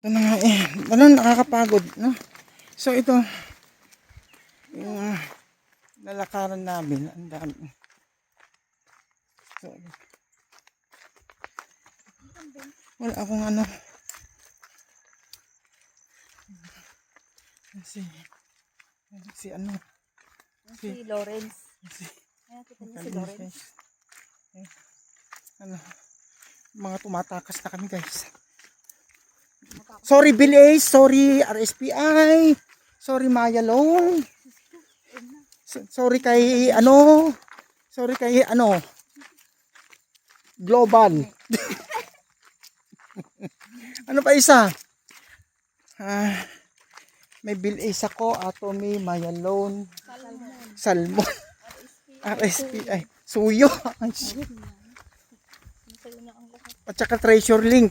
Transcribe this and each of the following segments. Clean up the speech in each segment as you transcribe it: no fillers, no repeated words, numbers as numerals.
Ito na nga eh. Ano, nakakapagod, no? So, ito, yung lalakaran namin, ang dami. So, wala akong ano. Si ano? Si Lawrence. Ayan, kita niyo si Lawrence. Guys. Eh, ano? Mga tumatakas na kami, guys. Sorry, Bill A. Sorry, RSPI. Sorry, Maya Loan. Sorry kay ano. Sorry kay ano. Global. Ano pa isa? May Bill A ako, Atomy, Maya Loan, Salmon, RSPI, Suyo. At saka Treasure Link.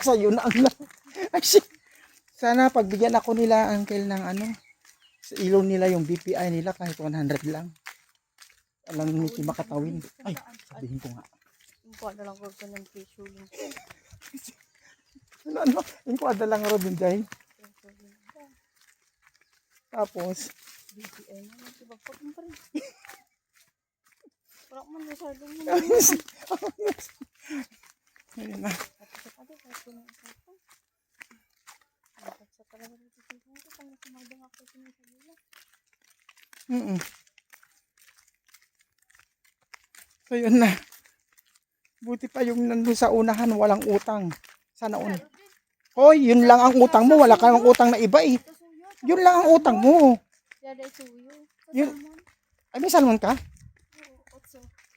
Sa'yo na ang lang. Ay, shit. Sana pagbigyan ako nila, uncle, ng ano, sa ilong nila yung BPI nila kahit 100 lang. Alam ni Makatawin. Ay, sabihin ko nga. Yung ko na lang ko ng Treasure Link. Ano? Yung kwada lang ro din dahil. Tapos, BPI na lang. Diba? Pag mo pa rin. Parang man masyadong mo. ayun na. So yun na. Buti pa yung nandun sa unahan, walang utang. Sana un. Hoy, yun lang ang utang mo. Wala kang utang na iba eh. Yun lang ang utang mo. Yun. Ay, may salmon ka?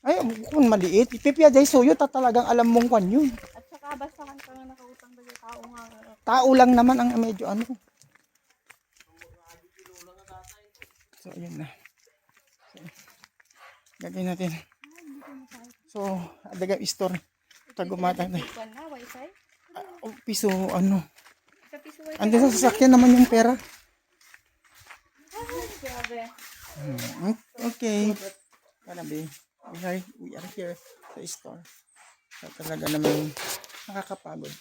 Ay, kung maliit. Pipia day suyo, talagang alam mong kwan yun. At saka basta ka nga nakautang ba yung tao nga. Tao lang naman ang medyo ano. So, ayun na. So, gagawin natin. So, adaga store. Tagumata na. Wi-Fi? Piso, ano. Andun sa sasakyan naman yung pera. Okay. Kanabi. We are here sa store. So, talaga naman nakakapagod.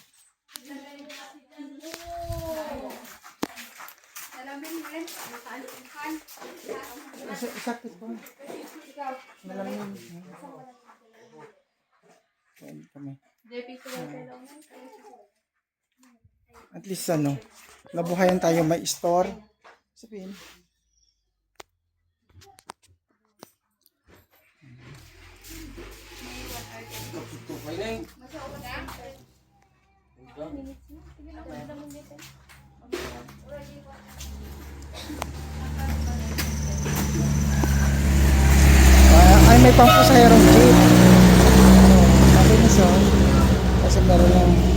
Sakit po. Malamig. Kami. At least ano, nabuhayan tayo may store. Sabihin. Ay, may pampasahero jeep. So, sabi niya so, kasi meron lang